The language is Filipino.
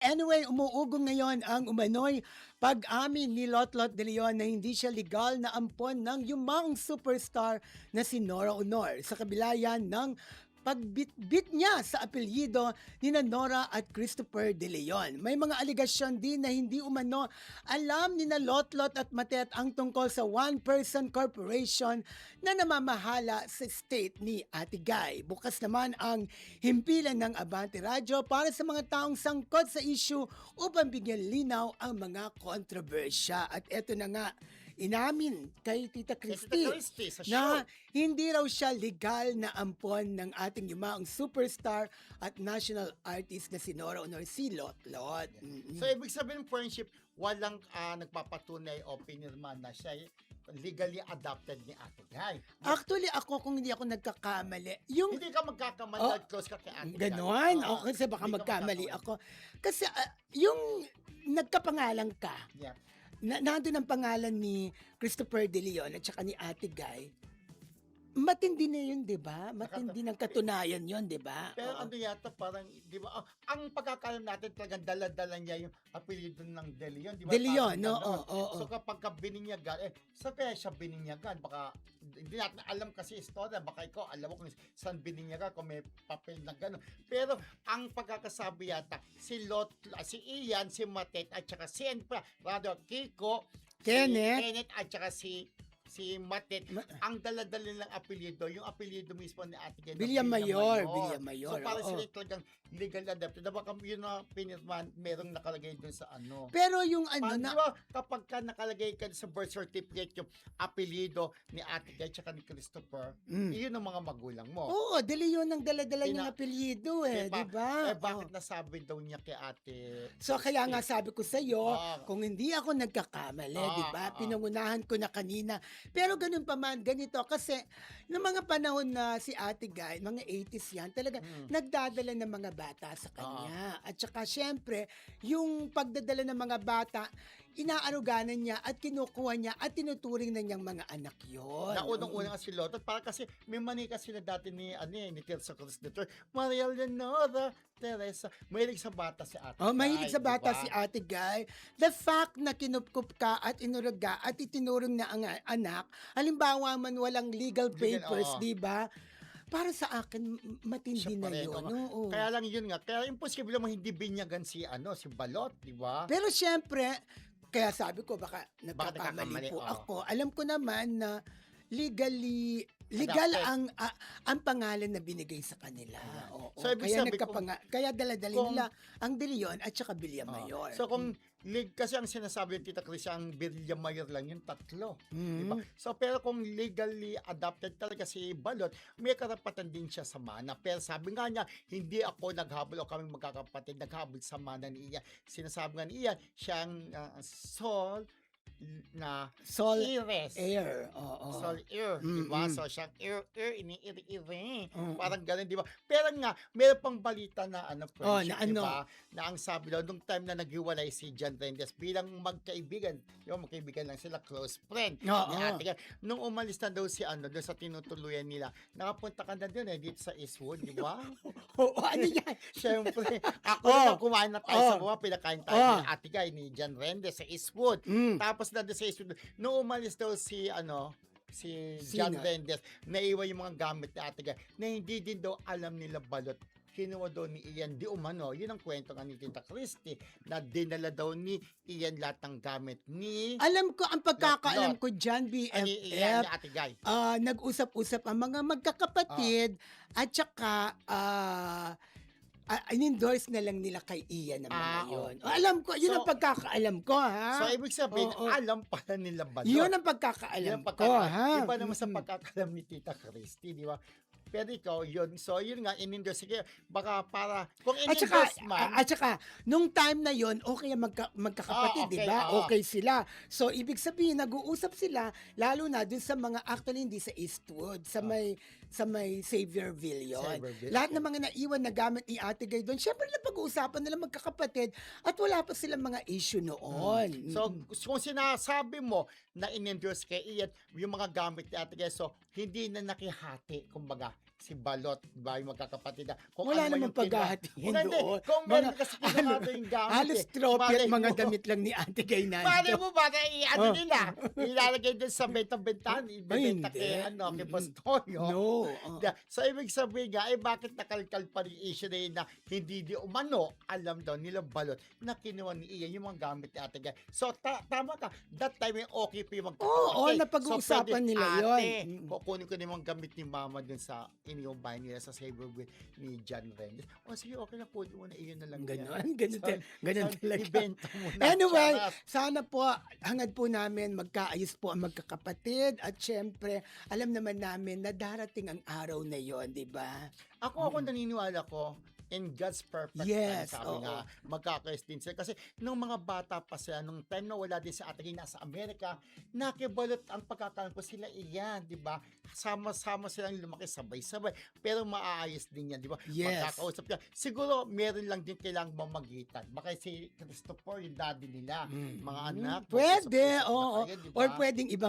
Anyway, umuugong ngayon ang umano'y pag-amin ni Lotlot de Leon na hindi siya legal na ampon ng yumang superstar na si Nora Honor. Sa kabila yan ng pagbitbit niya sa apelyido ni Nora at Christopher de Leon. May mga aligasyon din na hindi umano alam ni Lotlot at Matet ang tungkol sa one-person corporation na namamahala sa state ni Ate Guy. Bukas naman ang himpilan ng Abante Radio para sa mga taong sangkot sa issue upang bigyan linaw ang mga kontrobersya. At eto na nga, inamin kay Tita Christy Sa na show. hindi raw siya legal na ampon ng ating yumaong superstar at national artist na si Nora Honor, si Lotlot. So, ibig sabihin ng friendship, walang nagpapatunay o pinirma na siya legally adopted ni Ate Guy. Actually, ako kung hindi ako nagkakamali, yung Hindi ka magkakamali Oh, at close ka kay Ate Guy. ganon, o Oo. kasi baka Hindi ka magkamali magkakamali. ako. Kasi yung nagkapangalan ka, Yeah. nandun ang pangalan ni Christopher de Leon at saka ni Ate Guy, matindi na yun, di ba? Matindi ng katunayan yun, di ba? Pero Oo. ano yata parang, di ba, ang pagkakalam natin talagang dala-dala niya yung apelyido ng De Leon, di ba? De Leon, Parang no? ganon. Oo. So kapag ka bininyagan, saan kaya siya bininyagan? Baka, hindi natin alam kasi istorya, baka ikaw alam mo kung saan bininyagan, kung may papel na gano'n. Pero ang pagkakasabi yata, si Ian, si Matet, at saka si Kiko, Kenneth. si Kenneth, at saka si Matet, ang dala-dala nilang apelyido, yung apelyido mismo ni Ate Guy. Villamayor. So para Oo. sila talagang legal adopted. Na baka yun na pinirman, merong nakalagay dun sa ano. Pero yung ano Di na, ba, kapag ka nakalagay ka sa birth certificate yung apelyido ni Ate Guy tsaka ni Christopher, yun ang mga magulang mo. oo, De Leon ang dala-dala niyang Pina- apelyido Di di ba? bakit nasabi daw niya kay Ate? So kaya nga sabi ko sa iyo, Ah. kung hindi ako nagkakamali, di ba? Ah. Pinangunahan ko na kanina. Pero ganun pa man, ganito kasi noong mga panahon na si Ate Guy, mga 80s yan, talaga nagdadala ng mga bata sa kanya. At saka syempre, yung pagdadala ng mga bata, inaaruganan niya at kinukuha niya at tinuturing na niyang mga anak yon. Na unang-unang si Lotot, para kasi may manika sila dati ni Teresa Cruz de Maria Leonora, Teresa, mahilig sa bata si Ate Oh, mahilig Guy, sa bata diba? si Ate Guy. The fact na kinupkup ka at inuruga at itinurong na ang anak, halimbawa man walang legal papers, oo. di ba? Para sa akin, matindi Siya na pa rin, yun. oo. Oo. Kaya lang yun nga, kaya imposible mo hindi binyagan si Balot, di ba? Pero syempre, kaya sabi ko, baka nagkakamali, nagkakamali po oo. ako. Alam ko naman na legal Adopted. ang pangalan na binigay sa kanila. Oo. So, ibig Kaya sabihin, kaya dala-dali kung- nila ang De Leon at saka Villamayor. So kung kasi ang sinasabi ng Tita Chris, ang Villamayor lang yung tatlo. Diba? So pero kung legally adopted talaga si Balot, may karapatan din siya sa mana. Pero sabi nga niya, hindi ako naghabol o kami magkakapatid naghabol sa mana ni Ian. Sinasabi nga ni Ian, siyang soul na Sol Ires. Air. Oo. Sol Air, di ba? Mm-mm. So, siyang ini-iri-iri. Oo. Parang ganun, di ba? Pero nga, meron pang balita na friendship, na di ano? ba? Na ang sabi daw, nung time na naghiwalay si John Rendes bilang magkaibigan, di ba, magkaibigan lang sila, close friend. Oo. Ni Ate Guy. Nung umalis na daw si doon sa tinutuluyan nila, nakapunta ka na doon dito sa Eastwood, di ba? Oo, ano yan? Siyempre, ako Oh. na kumain na tayo sa Oh. baba, pinakain tayo Oh. ni Ate Guy, ni John Rendes sa Eastwood. Tapos na doon sa Eastwood, nung umalis daw si John Sino? Rendes, naiwan yung mga gamit ni Ate Guy, na hindi din daw alam nila Balot. Kinuha daw ni Ian di umano. Yun ang kwento nga ni Tita Christy, na dinala daw ni Ian lahat ng gamit ni Alam ko, ang pagkakaalam ko dyan, Ian, ni BFF, Ate Guy. nag-usap-usap ang mga magkakapatid at saka in-endorse na lang nila kay Ian ang mga yun. Okay. Alam ko, yun So- ang pagkakaalam ko, ha? So, ibig sabihin, Oo. alam pala nila Balot. Yun ang pagkakaalam Yung ko, ha? Iba naman sa pagkakalam ni Tita Christy, di ba? Pero ikaw, yun. So, yun nga, in-endorse. Sige, baka para, kung At saka, in-endorse man, nung time na yon okay ang magkakapatid, Ah, di okay, ba? oo. Okay sila. So, ibig sabihin, nag-uusap sila, lalo na dun sa mga, actually, hindi sa Eastwood, sa may Xavierville yun. Xavierville, Lahat ng mga naiwan na gamit ni Ate Guy doon, syempre napag-uusapan nila magkakapatid at wala pa silang mga issue noon. So, kung sinasabi mo na in-endorse kay Ian, yung mga gamit ni Ate Guy, so, hindi na nakihati, kumbaga, si Balot, ba, yung magkakapatid na. Kung Wala ano man namang yung kinuha. paghahatiin Hindi, doon. kung meron Mga- kasi kinuha doon yung gamit. Halos eh. trophy at Malay mga mo. damit lang ni Ate Gaynando. Malay mo ba, ano Oh. nila, ilalagay din sa benta-bentahan, ibebenta hindi. kay, kay Mm-mm. Boss Toyo. No. So, ibig sabihin nga, bakit nakalkal pa rin issue na yun na hindi di umano, alam daw nila Balot, na kinuha ni Ian yung mga gamit ni Ate Gay. So, tama ka. That time, okay pa yung Oo, okay. napag-uusapan nila yun. Mm. Kukunin ko na yung mga gamit ni Mama dun sa iniumbay nila sa Saberville ni John Reyes. O, sige, okay na po. Mo na iyon na lang yan. Ganun talaga. Ibenta mo na. Anyway, Charot. sana po, hangad po namin magkaayos po ang magkakapatid at syempre, alam naman namin na darating ang araw na yon, di ba? Ako naniniwala ko in God's perfect Yes, time, sabi oo. nga, magkakayos din sila. Kasi nung mga bata pa sila, nung time na wala din sa ating nasa Amerika, nakibalot ang pagkakaroon ko sila iyan, di ba? Sama-sama silang lumaki sabay-sabay. Pero maaayos din yan, di ba? Yes. Magkakausap yan. Siguro, meron lang din kailangang mamagitan. Baka si Christopher, yung daddy nila, mga anak. Pwede, mag-usap-usap na oo. kayo, di ba? Or pwedeng ibang